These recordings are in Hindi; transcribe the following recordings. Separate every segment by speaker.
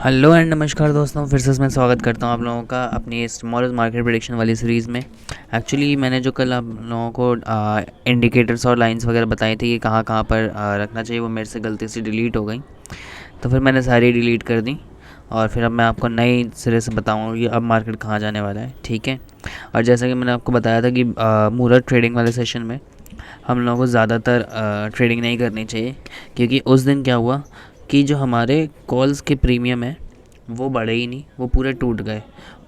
Speaker 1: हेलो एंड नमस्कार दोस्तों, फिर से मैं स्वागत करता हूं आप लोगों का अपनी इस टुमारोज मार्केट प्रेडिक्शन वाली सीरीज़ में। एक्चुअली मैंने जो कल आप लोगों को इंडिकेटर्स और लाइंस वगैरह बताई थी कि कहाँ कहाँ पर रखना चाहिए, वो मेरे से गलती से डिलीट हो गई। तो फिर मैंने सारी डिलीट कर दी और फिर अब मैं आपको नई सिरे से बताऊँगा कि अब मार्केट कहाँ जाने वाला है। ठीक है। और जैसा कि मैंने आपको बताया था कि मूरत ट्रेडिंग वाले सेशन में हम लोगों को ज़्यादातर ट्रेडिंग नहीं करनी चाहिए, क्योंकि उस दिन क्या हुआ कि जो हमारे कॉल्स के प्रीमियम है वो बढ़े ही नहीं, वो पूरे टूट गए।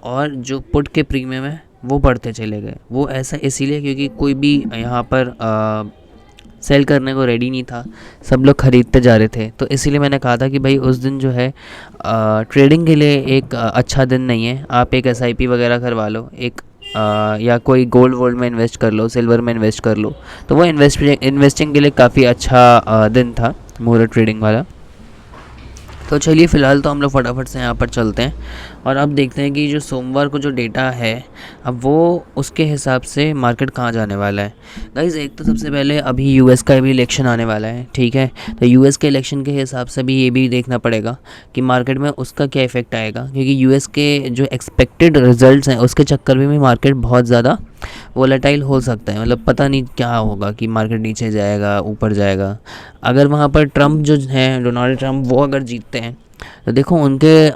Speaker 1: और जो पुट के प्रीमियम है वो बढ़ते चले गए। वो ऐसा इसीलिए क्योंकि कोई भी यहाँ पर सेल करने को रेडी नहीं था, सब लोग ख़रीदते जा रहे थे। तो इसीलिए मैंने कहा था कि भाई उस दिन जो है ट्रेडिंग के लिए एक अच्छा दिन नहीं है। आप एक एसआईपी वगैरह करवा लो, एक या कोई गोल्ड वोल्ड में इन्वेस्ट कर लो, सिल्वर में इन्वेस्ट कर लो। तो वो इन्वेस्टिंग के लिए काफ़ी अच्छा दिन था मुहूर्त ट्रेडिंग वाला। तो चलिए फ़िलहाल तो हम लोग फटाफट से यहाँ पर चलते हैं और अब देखते हैं कि जो सोमवार को जो डेटा है अब वो उसके हिसाब से मार्केट कहाँ जाने वाला है। गाइज़, एक तो सबसे पहले अभी यूएस का भी इलेक्शन आने वाला है। ठीक है। तो यूएस के इलेक्शन के हिसाब से भी ये भी देखना पड़ेगा कि मार्केट में उसका क्या इफ़ेक्ट आएगा, क्योंकि यूएस के जो एक्सपेक्टेड रिजल्ट्स हैं उसके चक्कर में भी मार्केट बहुत ज़्यादा वोलेटाइल हो सकता है। मतलब पता नहीं क्या होगा कि मार्केट नीचे जाएगा ऊपर जाएगा। अगर वहाँ पर ट्रम्प जो हैं, डोनाल्ड ट्रम्प, वो अगर जीतते हैं तो देखो उनके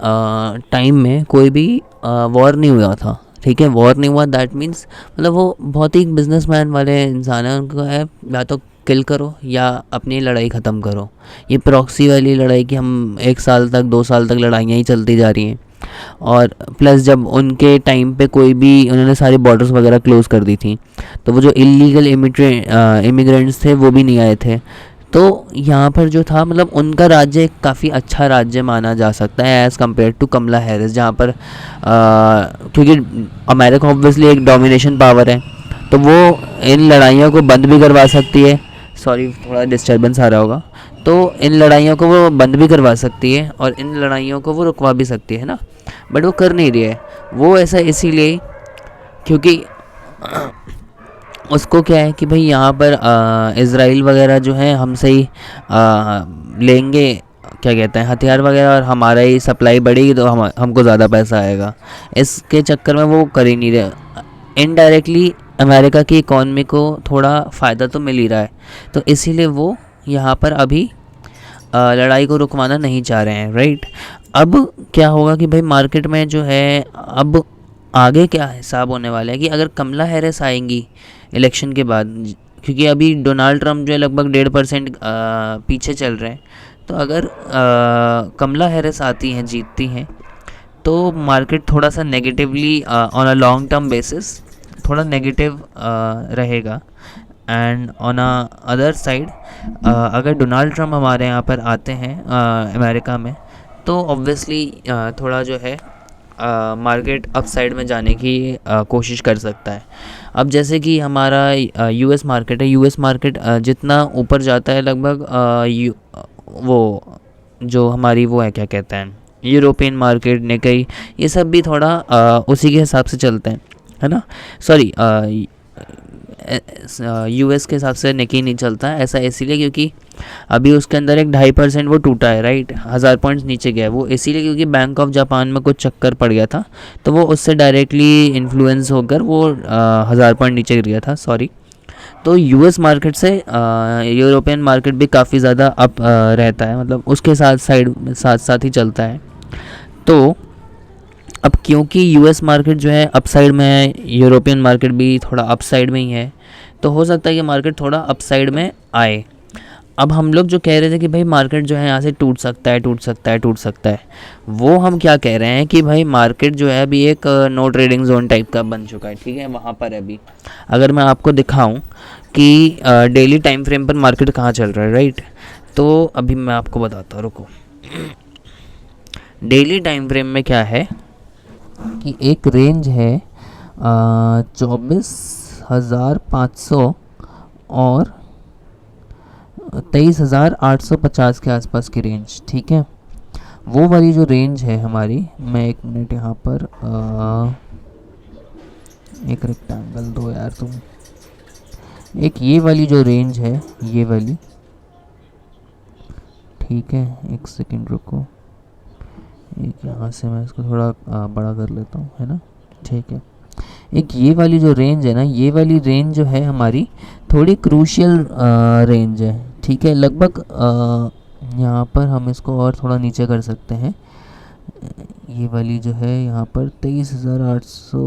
Speaker 1: टाइम में कोई भी वॉर नहीं हुआ था। ठीक है, वॉर नहीं हुआ दैट मीन्स मतलब वो बहुत ही बिजनेसमैन वाले इंसान हैं। उनको है या तो किल करो या अपनी लड़ाई ख़त्म करो। ये प्रॉक्सी वाली लड़ाई कि हम 1 साल तक 2 साल तक लड़ाइयाँ ही चलती जा रही हैं। और प्लस जब उनके टाइम पे कोई भी उन्होंने सारी बॉर्डर्स वगैरह क्लोज़ कर दी थी, तो वो जो इलीगल इमिग्रेंट्स थे वो भी नहीं आए थे। तो यहाँ पर जो था मतलब उनका राज्य एक काफ़ी अच्छा राज्य माना जा सकता है as compared to Kamala Harris, जहाँ पर क्योंकि अमेरिका ऑब्वियसली एक डोमिनेशन पावर है, तो वो इन लड़ाइयों को बंद भी करवा सकती है। सॉरी, थोड़ा डिस्टर्बेंस आ रहा होगा। तो इन लड़ाइयों को वो बंद भी करवा सकती है और इन लड़ाइयों को वो रुकवा भी सकती है ना। बट वो कर नहीं रही है। वो ऐसा इसीलिए क्योंकि उसको क्या है कि भाई यहाँ पर इज़राइल वगैरह जो है हमसे ही लेंगे, क्या कहते हैं, हथियार वगैरह, और हमारा ही सप्लाई बढ़ेगी तो हमको ज़्यादा पैसा आएगा। इसके चक्कर में वो कर ही नहीं रहे। इनडायरेक्टली अमेरिका की इकॉनमी को थोड़ा फ़ायदा तो मिल ही रहा है, तो इसीलिए वो यहाँ पर अभी लड़ाई को रुकवाना नहीं चाह रहे हैं। राइट। अब क्या होगा कि भाई मार्केट में जो है अब आगे क्या हिसाब होने वाला है कि अगर कमला हैरिस आएंगी इलेक्शन के बाद, क्योंकि अभी डोनाल्ड ट्रम्प जो है लगभग 1.5% पीछे चल रहे हैं। तो अगर कमला हैरिस आती हैं, जीतती हैं, तो मार्केट थोड़ा सा negatively on a long term basis थोड़ा नेगेटिव रहेगा। एंड ऑन अदर साइड अगर डोनाल्ड ट्रम्प हमारे यहाँ पर आते हैं अमेरिका में, तो ऑब्वियसली थोड़ा जो है मार्केट अपसाइड में जाने की कोशिश कर सकता है। अब जैसे कि हमारा यूएस मार्केट है, यूएस मार्केट जितना ऊपर जाता है लगभग वो जो हमारी वो है, क्या कहते हैं, यूरोपियन मार्केट, निकाई, ये सब भी थोड़ा उसी के हिसाब से चलते हैं, है ना। सॉरी, यूएस के हिसाब से निकी नहीं चलता है। ऐसा इसीलिए क्योंकि अभी उसके अंदर एक 2.5% वो टूटा है। राइट, 1000 पॉइंट्स नीचे गया है वो, इसीलिए क्योंकि बैंक ऑफ जापान में कुछ चक्कर पड़ गया था, तो वो उससे डायरेक्टली इन्फ्लुएंस होकर वो 1000 पॉइंट नीचे गिर गया था। सॉरी। तो यूएस मार्केट से यूरोपियन मार्केट भी काफ़ी ज़्यादा अप रहता है, मतलब उसके साथ साथ ही चलता है। तो अब क्योंकि यूएस मार्केट जो है अपसाइड में है, यूरोपियन मार्केट भी थोड़ा अपसाइड में ही है, तो हो सकता है कि मार्केट थोड़ा अपसाइड में आए। अब हम लोग जो कह रहे थे कि भाई मार्केट जो है यहाँ से टूट सकता है, टूट सकता है, टूट सकता है, वो हम क्या कह रहे हैं कि भाई मार्केट जो है अभी एक नो ट्रेडिंग जोन टाइप का बन चुका है। ठीक है, वहाँ पर अभी अगर मैं आपको दिखाऊं कि डेली टाइम फ्रेम पर मार्केट कहाँ चल रहा है, राइट, तो अभी मैं आपको बताता हूँ, रुको। डेली टाइम फ्रेम में क्या है कि एक रेंज है 24,500 और 23,850 के आसपास की रेंज। ठीक है, वो वाली जो रेंज है हमारी, मैं 1 मिनट यहाँ पर एक रेक्टेंगल दो यार तुम। एक ये वाली जो रेंज है, ये वाली, ठीक है, 1 सेकंड रुको, एक यहाँ से मैं इसको थोड़ा बड़ा कर लेता हूँ, है ना, ठीक है। एक ये वाली जो रेंज है ना, ये वाली रेंज जो है हमारी थोड़ी क्रूशियल रेंज है, ठीक है। लगभग यहाँ पर हम इसको और थोड़ा नीचे कर सकते हैं। ये वाली जो है यहाँ पर 23,800,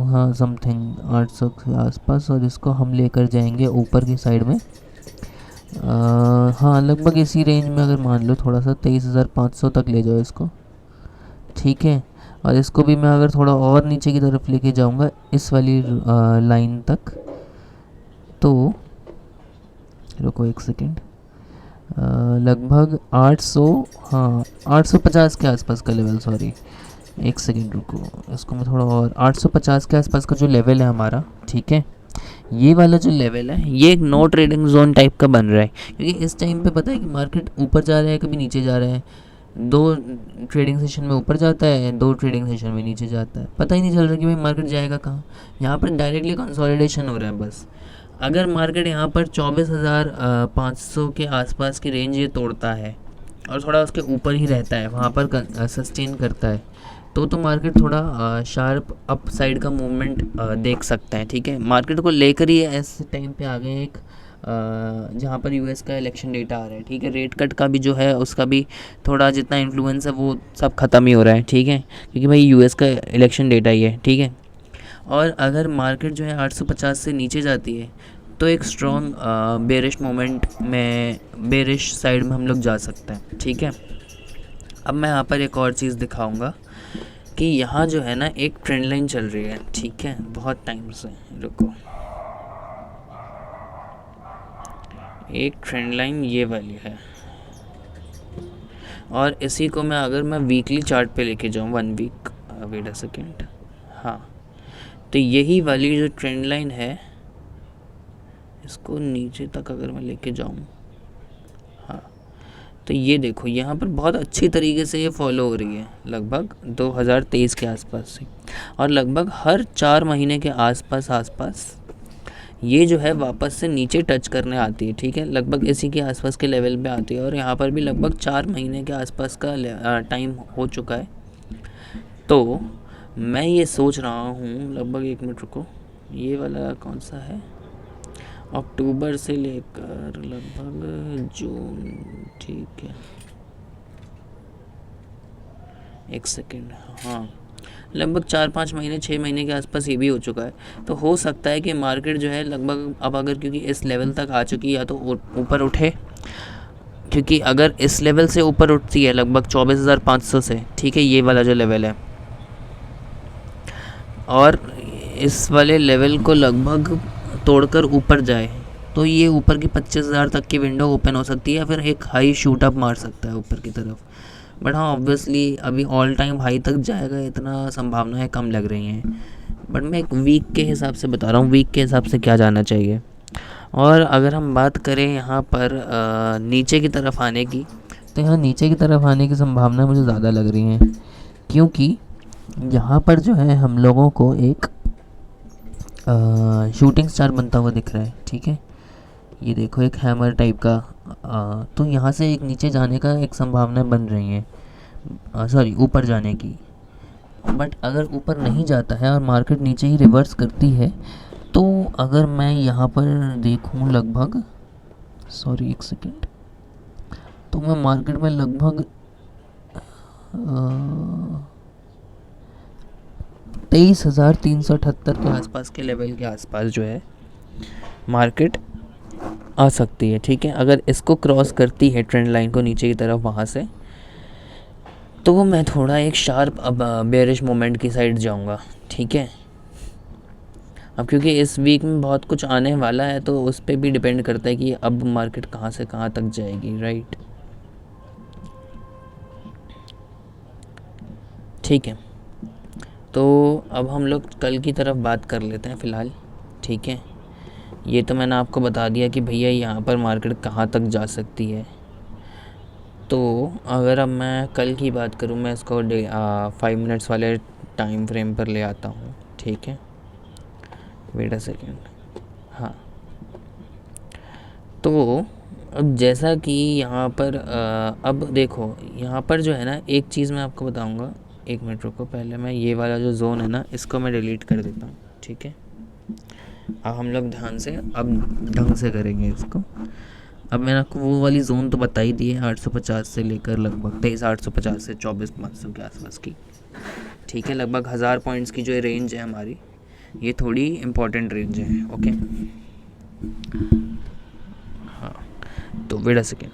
Speaker 1: हाँ समथिंग 800 के आसपास, और इसको हम लेकर जाएंगे ऊपर की साइड में। हाँ लगभग इसी रेंज में, अगर मान लो थोड़ा सा 23,500 तक ले जाओ इसको, ठीक है। और इसको भी मैं अगर थोड़ा और नीचे की तरफ लेके जाऊंगा इस वाली लाइन तक, तो रुको एक सेकेंड, लगभग 800, हाँ 850 के आसपास का लेवल, सॉरी एक सेकेंड रुको, इसको मैं थोड़ा और, 850 के आसपास का जो लेवल है हमारा, ठीक है। ये वाला जो लेवल है ये एक नो ट्रेडिंग जोन टाइप का बन रहा है, क्योंकि इस टाइम पे पता है कि मार्केट ऊपर जा रहा है, कभी नीचे जा रहा है। 2 ट्रेडिंग सेशन में ऊपर जाता है, 2 ट्रेडिंग सेशन में नीचे जाता है, पता ही नहीं चल रहा कि भाई मार्केट जाएगा कहाँ। यहाँ पर डायरेक्टली कंसोलिडेशन हो रहा है बस। अगर मार्केट यहाँ पर 24,500 के आसपास की रेंज ये तोड़ता है और थोड़ा उसके ऊपर ही रहता है, वहाँ पर सस्टेन करता है, तो मार्केट थोड़ा शार्प अप साइड का मूवमेंट देख सकते हैं, ठीक है। मार्केट को लेकर ही ऐसे टाइम पे आ गए एक जहाँ पर यूएस का इलेक्शन डेटा आ रहा है, ठीक है। रेट कट का भी जो है उसका भी थोड़ा जितना इन्फ्लुएंस है वो सब ख़त्म ही हो रहा है, ठीक है, क्योंकि भाई यूएस का इलेक्शन डेटा ही है, ठीक है। और अगर मार्केट जो है 850 से नीचे जाती है तो एक स्ट्रॉन्ग बेरिश मोमेंट में, बेरिश साइड में हम लोग जा सकते हैं, ठीक है। अब मैं यहाँ पर एक और चीज़ दिखाऊंगा कि यहाँ जो है ना एक ट्रेंड लाइन चल रही है, ठीक है, बहुत टाइम से। रुको, एक ट्रेंड लाइन ये वाली है, और इसी को मैं अगर मैं वीकली चार्ट पे लेके जाऊँ, 1 वीक, वेट अ सेकेंड, हाँ, तो यही वाली जो ट्रेंड लाइन है इसको नीचे तक अगर मैं लेके जाऊँ, हाँ, तो ये देखो यहाँ पर बहुत अच्छी तरीके से ये फॉलो हो रही है, लगभग 2023 के आसपास से, और लगभग हर 4 महीने के आसपास ये जो है वापस से नीचे टच करने आती है, ठीक है। लगभग इसी के आसपास के लेवल पे आती है, और यहाँ पर भी लगभग 4 महीने के आसपास का टाइम हो चुका है। तो मैं ये सोच रहा हूँ, लगभग 1 मिनट रुको, ये वाला कौन सा है, अक्टूबर से लेकर लगभग जून, ठीक है, एक सेकेंड, हाँ, लगभग 4-5 महीने, 6 महीने के आसपास ये भी हो चुका है। तो हो सकता है कि मार्केट जो है लगभग अब अगर, क्योंकि इस लेवल तक आ चुकी है, या तो ऊपर उठे, क्योंकि अगर इस लेवल से ऊपर उठती है लगभग 24,500 से, ठीक है, ये वाला जो लेवल है, और इस वाले लेवल को लगभग तोड़कर ऊपर जाए, तो ये ऊपर की 25,000 तक की विंडो ओपन हो सकती है, फिर एक हाई शूट अप मार सकता है ऊपर की तरफ। बट हाँ ऑब्वियसली अभी ऑल टाइम हाई तक जाएगा इतना संभावनाएं कम लग रही हैं, बट मैं एक वीक के हिसाब से बता रहा हूँ, वीक के हिसाब से क्या जाना चाहिए। और अगर हम बात करें यहाँ पर नीचे की तरफ आने की, तो यहाँ नीचे की तरफ आने की संभावना मुझे ज़्यादा लग रही हैं, क्योंकि यहाँ पर जो है हम लोगों को एक शूटिंग स्टार बनता हुआ दिख रहा है, ठीक है। ये देखो एक हैमर टाइप का, तो यहाँ से एक नीचे जाने का एक संभावना बन रही है, सॉरी ऊपर जाने की। बट अगर ऊपर नहीं जाता है और मार्केट नीचे ही रिवर्स करती है, तो अगर मैं यहाँ पर देखूँ लगभग, सॉरी एक सेकेंड, तो मैं मार्केट में लगभग 23,378 के आसपास के लेवल के आसपास जो है मार्केट आ सकती है, ठीक है। अगर इसको क्रॉस करती है ट्रेंड लाइन को नीचे की तरफ वहाँ से, तो मैं थोड़ा एक शार्प अब बेरिश मोमेंट की साइड जाऊँगा, ठीक है। अब क्योंकि इस वीक में बहुत कुछ आने वाला है, तो उस पर भी डिपेंड करता है कि अब मार्केट कहाँ से कहाँ तक जाएगी, राइट, ठीक है। तो अब हम लोग कल की तरफ बात कर लेते हैं फ़िलहाल, ठीक है। ये तो मैंने आपको बता दिया कि भैया यहाँ पर मार्केट कहाँ तक जा सकती है। तो अगर अब मैं कल की बात करूँ, मैं इसको 5 मिनट्स वाले टाइम फ्रेम पर ले आता हूँ, ठीक है, वेट अ सेकेंड, हाँ। तो अब जैसा कि यहाँ पर अब देखो, यहाँ पर जो है ना, एक चीज़ मैं आपको बताऊँगा। एक मिनट रुको, पहले मैं ये वाला जो जोन है ना, इसको मैं डिलीट कर देता हूँ, ठीक है। अब हम लोग ध्यान से अब ढंग से करेंगे इसको। अब मैंने आपको वो वाली जोन तो बता ही दी है, 850 से लेकर लगभग 23,850 से 24,500 के आसपास की, ठीक है। लगभग 1000 पॉइंट्स की जो रेंज है हमारी, ये थोड़ी इम्पोर्टेंट रेंज है, ओके। हाँ, तो वेट अ सेकेंड।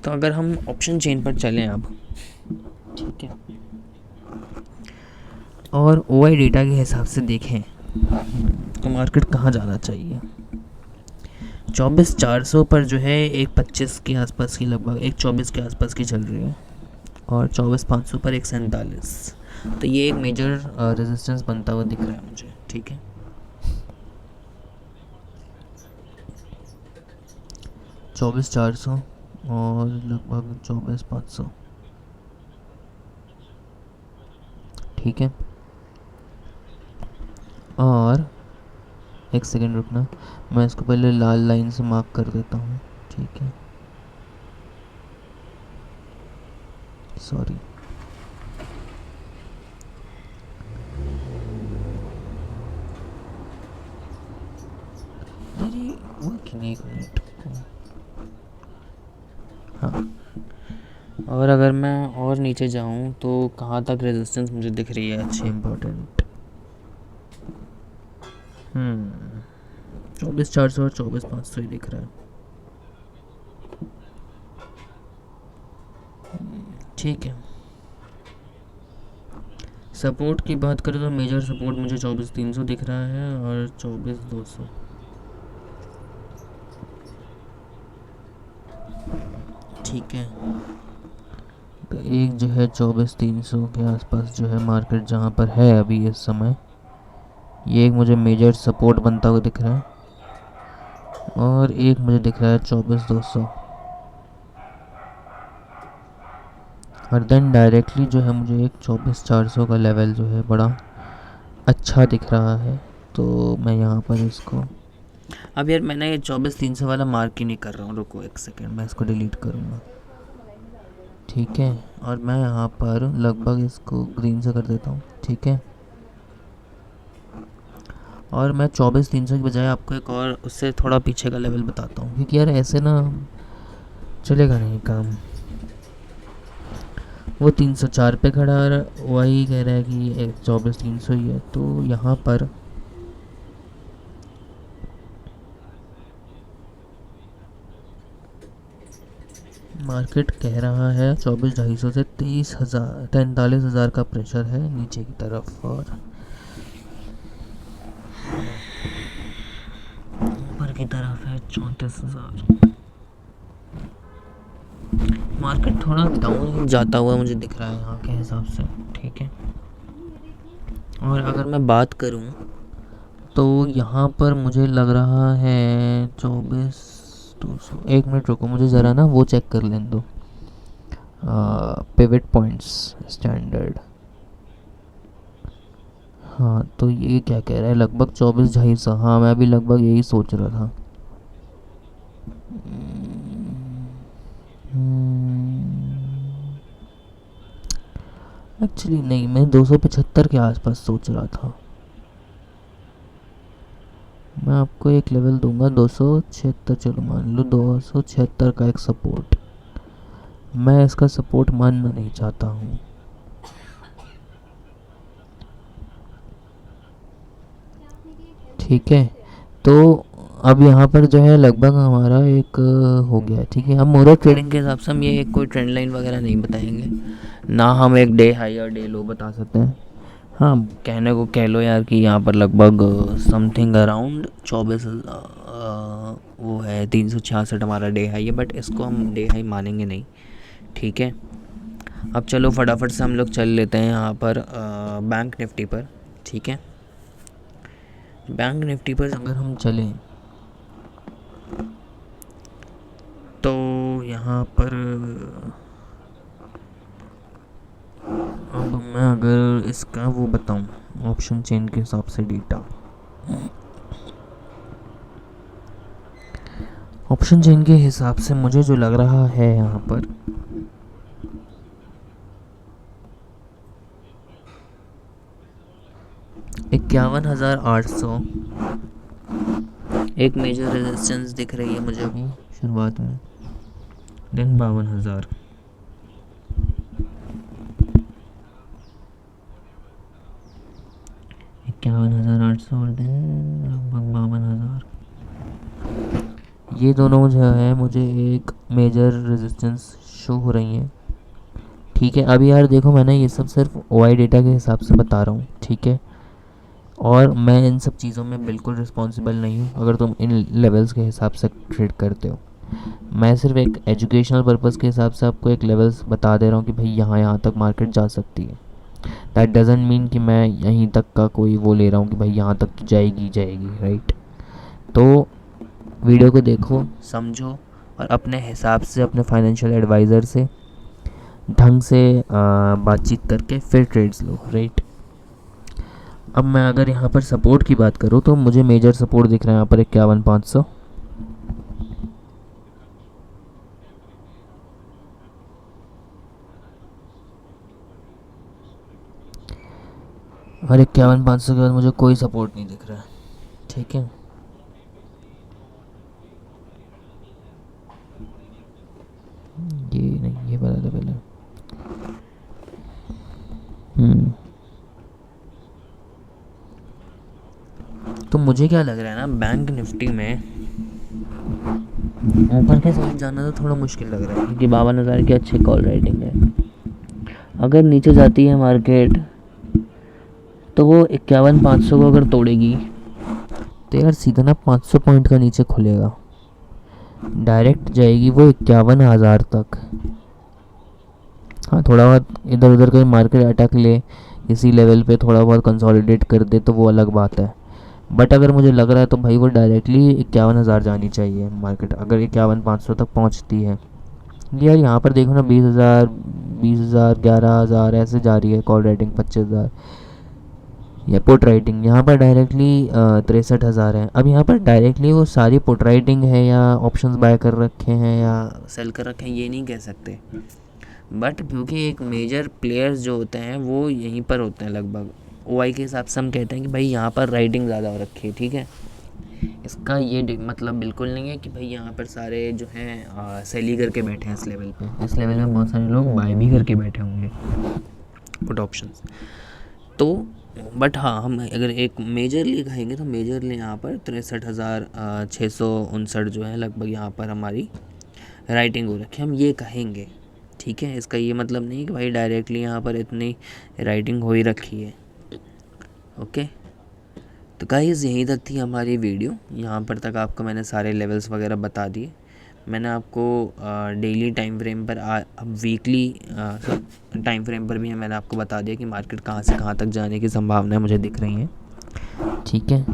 Speaker 1: तो अगर हम ऑप्शन चेन पर चलें अब, ठीक है, और ओआई डेटा के हिसाब से देखें तो मार्केट कहाँ जाना चाहिए। 24,400 पर जो है एक 25 के आसपास की, लगभग एक 24 के आसपास की चल रही है, और 24,500 पर एक 47। तो ये एक मेजर रेजिस्टेंस बनता हुआ दिख रहा है मुझे, ठीक है। 24,400 और लगभग 24,500, ठीक है। और एक सेकेंड रुकना, मैं इसको पहले लाल लाइन से मार्क कर देता हूँ, ठीक है। सॉरी, अरे वो एक मिनट। हाँ, और अगर मैं और नीचे जाऊँ तो कहाँ तक रेजिस्टेंस मुझे दिख रही है अच्छी इम्पोर्टेंट। 24,400 और 24,500 ही दिख रहा है, ठीक है। सपोर्ट की बात करें तो मेजर सपोर्ट मुझे 24,300 दिख रहा है और 24,200, ठीक है। तो एक जो है 24,300 के आसपास जो है मार्केट जहाँ पर है अभी इस समय, ये एक मुझे मेजर सपोर्ट बनता हुआ दिख रहा है, और एक मुझे दिख रहा है 24,200, और देन डायरेक्टली जो है मुझे एक 24,400 का लेवल जो है बड़ा अच्छा दिख रहा है। तो मैं यहाँ पर इसको, अब यार मैंने ये 24,300 वाला मार्क ही नहीं कर रहा हूँ, रुको एक सेकेंड, मैं इसको डिलीट करूँगा, ठीक है। और मैं यहाँ पर लगभग इसको ग्रीन से कर देता हूँ, ठीक है। और मैं 24,300 की बजाय आपको एक और उससे थोड़ा पीछे का लेवल बताता हूँ, क्योंकि यार ऐसे ना चलेगा नहीं काम। वो 304 पे खड़ा है, वही कह रहा है कि 24,300 ही है। तो यहाँ पर मार्केट कह रहा है 24,250 से 23,000 43,000 का प्रेशर है नीचे की तरफ, और ऊपर की तरफ है 34,000। मार्केट थोड़ा डाउन जाता हुआ मुझे दिख रहा है यहाँ के हिसाब से, ठीक है। और अगर मैं बात करूँ तो यहाँ पर मुझे लग रहा है 24,200। एक मिनट रुको, मुझे ज़रा ना वो चेक कर लेने दो, पिवट पॉइंट्स स्टैंडर्ड। हाँ, तो ये क्या कह रहा है, लगभग 24,250। हाँ, मैं भी लगभग यही सोच रहा था। एक्चुअली नहीं, मैं 275 के आसपास सोच रहा था। मैं आपको एक लेवल दूंगा 276, चलो मान लो 276 का एक सपोर्ट। मैं इसका सपोर्ट मानना नहीं चाहता हूँ, ठीक है। तो अब यहाँ पर जो है लगभग हमारा एक हो गया, ठीक है। हम मोरो ट्रेडिंग के हिसाब से हम ये कोई ट्रेंड लाइन वगैरह नहीं बताएंगे, ना हम एक डे हाई और डे लो बता सकते हैं। हाँ, कहने को कह लो यार कि यहाँ पर लगभग समथिंग अराउंड 24 वो है 366 हमारा डे हाई है, बट इसको हम डे हाई मानेंगे नहीं, ठीक है। अब चलो फटाफट से हम लोग चल लेते हैं यहाँ पर बैंक निफ्टी पर, ठीक है। बैंक निफ्टी पर अगर हम चलें तो यहाँ पर अब मैं अगर इसका वो बताऊँ ऑप्शन चेन के हिसाब से डेटा, ऑप्शन प्रोडक्शन चेन के हिसाब से मुझे जो लग रहा है यहाँ पर 51,800 एक मेजर रेजिस्टेंस दिख रही है मुझे अभी शुरुआत में, देन 52,000, और देन लगभग 52,000। ये दोनों जो है मुझे एक मेजर रेजिस्टेंस शो हो रही हैं। ठीक है, अभी यार देखो मैंने ये सब सिर्फ ओआई डेटा के हिसाब से बता रहा हूँ, ठीक है, और मैं इन सब चीज़ों में बिल्कुल रिस्पॉन्सिबल नहीं हूँ अगर तुम इन लेवल्स के हिसाब से ट्रेड करते हो। मैं सिर्फ एक एजुकेशनल पर्पज़ के हिसाब से आपको एक लेवल्स बता दे रहा हूँ कि भाई यहाँ तक मार्केट जा सकती है। दैट डजंट मीन कि मैं यहीं तक का कोई वो ले रहा हूँ कि भाई यहाँ तक जाएगी राइट। तो वीडियो को देखो, समझो, और अपने हिसाब से अपने फाइनेंशियल एडवाइज़र से ढंग से बातचीत करके फिर ट्रेड्स लो, राइट। अब मैं अगर यहाँ पर सपोर्ट की बात करूँ तो मुझे मेजर सपोर्ट दिख रहा है यहाँ पर 51,500, और 51,500 के बाद मुझे कोई सपोर्ट नहीं दिख रहा है, ठीक है। ये नहीं, ये वाला लेवल है। तो मुझे क्या लग रहा है ना, बैंक निफ्टी में ऊपर के साइड जाना तो थोड़ा मुश्किल लग रहा है क्योंकि 52,000 की अच्छी कॉल राइटिंग है। अगर नीचे जाती है मार्केट तो वो 51,500 को अगर तोड़ेगी तो यार सीधा ना 500 पॉइंट का नीचे खुलेगा, डायरेक्ट जाएगी वो 51,000 तक। हाँ, थोड़ा बहुत इधर उधर कहीं मार्केट अटक ले, इसी लेवल पे थोड़ा बहुत कंसोलिडेट कर दे तो वो अलग बात है। बट अगर मुझे लग रहा है तो भाई वो डायरेक्टली 51,000 जानी चाहिए मार्केट, अगर 51,500 तक पहुंचती है। यार यहाँ पर देखो ना 20,000, 20,000, 11,000 ऐसे जा रही है कॉल राइटिंग, 25,000 या पुट राइटिंग। यहाँ पर डायरेक्टली 63,000 है। अब यहाँ पर डायरेक्टली वो सारी पुट राइटिंग है या ऑप्शंस बाय कर रखे हैं या सेल कर रखे हैं ये नहीं कह सकते, बट क्योंकि एक मेजर प्लेयर्स जो होते हैं वो यहीं पर होते हैं लगभग, ओआई के हिसाब से हम कहते हैं कि भाई यहाँ पर राइटिंग ज़्यादा हो रखी है, ठीक है। इसका ये मतलब बिल्कुल नहीं है कि भाई यहाँ पर सारे जो हैं सेल ही करके बैठे हैं इस लेवल पे। इस लेवल में बहुत सारे लोग बाय भी करके बैठे होंगे पुट ऑप्शंस। तो बट हाँ, हम अगर एक मेजरली कहेंगे तो मेजरली यहाँ पर 63,659 जो है लगभग यहाँ पर हमारी राइटिंग हो रखी है, हम ये कहेंगे, ठीक है। इसका ये मतलब नहीं कि भाई डायरेक्टली यहाँ पर इतनी राइटिंग हो ही रखी है, ओके। तो गाइस यहीं तक थी हमारी वीडियो, यहाँ पर तक आपको मैंने सारे लेवल्स वगैरह बता दिए। मैंने आपको डेली टाइम फ्रेम पर अब वीकली टाइम फ्रेम पर भी मैंने आपको बता दिया कि मार्केट कहाँ से कहाँ तक जाने की संभावनाएं मुझे दिख रही हैं, ठीक है।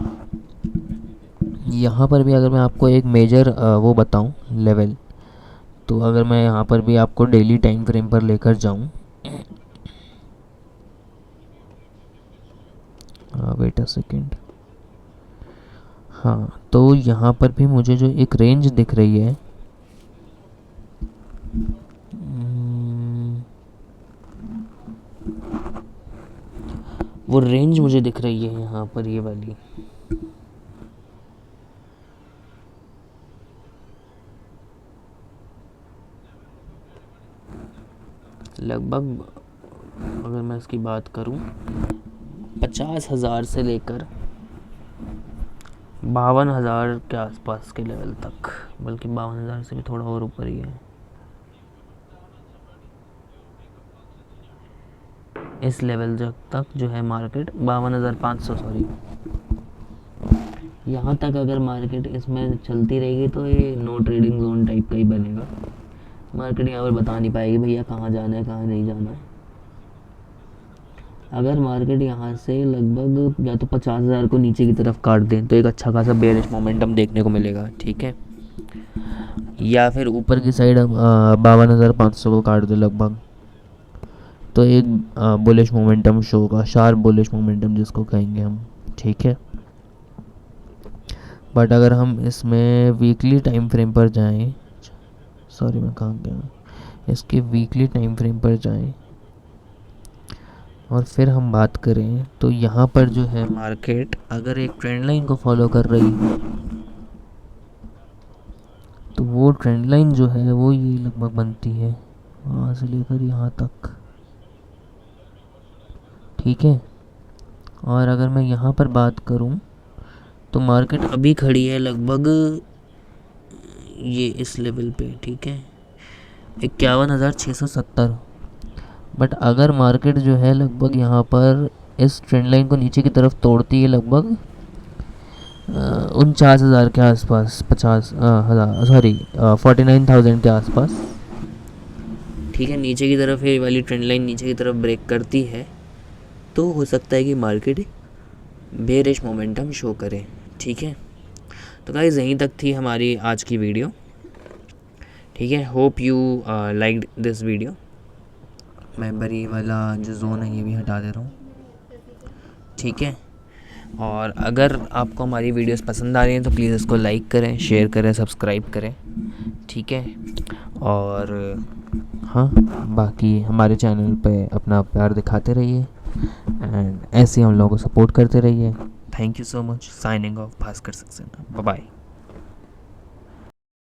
Speaker 1: यहाँ पर भी अगर मैं आपको एक मेजर वो बताऊँ लेवल, तो अगर मैं यहाँ पर भी आपको डेली टाइम फ्रेम पर लेकर जाऊँ, वेट अ सेकेंड, हाँ, तो यहाँ पर भी मुझे जो एक रेंज दिख रही है, वो रेंज मुझे दिख रही है यहाँ पर ये वाली, लगभग अगर मैं इसकी बात करूँ 50,000 से लेकर 52,000 के आसपास के लेवल तक, बल्कि 52,000 से भी थोड़ा और ऊपर ही है। इस लेवल तक जो है मार्केट 52,500, सॉरी, यहाँ तक अगर मार्केट इसमें चलती रहेगी तो ये नो ट्रेडिंग जोन टाइप का ही बनेगा। मार्केट यहाँ पर बता नहीं पाएगी भैया कहाँ जाना है कहाँ नहीं जाना है। अगर मार्केट यहाँ से लगभग या तो 50,000 को नीचे की तरफ काट दें तो एक अच्छा खासा बेयरिश मोमेंटम देखने को मिलेगा, ठीक है, या फिर ऊपर की साइड 52,500 को काट दे लगभग, तो एक बुलिश मोमेंटम शो होगा, शार्प बुलिश मोमेंटम जिसको कहेंगे हम, ठीक है।
Speaker 2: बट अगर हम इसमें वीकली टाइम फ्रेम पर जाएं, सॉरी मैं कहाँ गया, इसके वीकली टाइम फ्रेम पर जाएं और फिर हम बात करें तो यहाँ पर जो है मार्केट अगर एक ट्रेंड लाइन को फॉलो कर रही है तो वो ट्रेंड लाइन जो है वो ये लगभग बनती है वहाँ से लेकर यहाँ तक, ठीक है। और अगर मैं यहाँ पर बात करूँ तो मार्केट अभी खड़ी है लगभग ये इस लेवल पे, ठीक है, 51,670। बट अगर मार्केट जो है लगभग यहाँ पर इस ट्रेंड लाइन को नीचे की तरफ तोड़ती है लगभग 49,000 के आसपास, 50,000 सॉरी 49,000 के आसपास, ठीक है, नीचे की तरफ ये वाली ट्रेंड लाइन नीचे की तरफ ब्रेक करती है तो हो सकता है कि मार्केट बेरिश मोमेंटम शो करे, ठीक है। तो गाइस यहीं तक थी हमारी आज की वीडियो, ठीक है। Hope you liked this video. Memory वाला जो जोन है ये भी हटा दे रहा हूँ, ठीक है। और अगर आपको हमारी वीडियोस पसंद आ रही हैं तो प्लीज़ इसको लाइक करें, शेयर करें, सब्सक्राइब करें, ठीक है। और हाँ, बाकी हमारे चैनल पे अपना प्यार दिखाते रहिए एंड ऐसे ही हम लोगों को सपोर्ट करते रहिए। Thank you so much. Signing off Bhaskar Saxena, bye bye.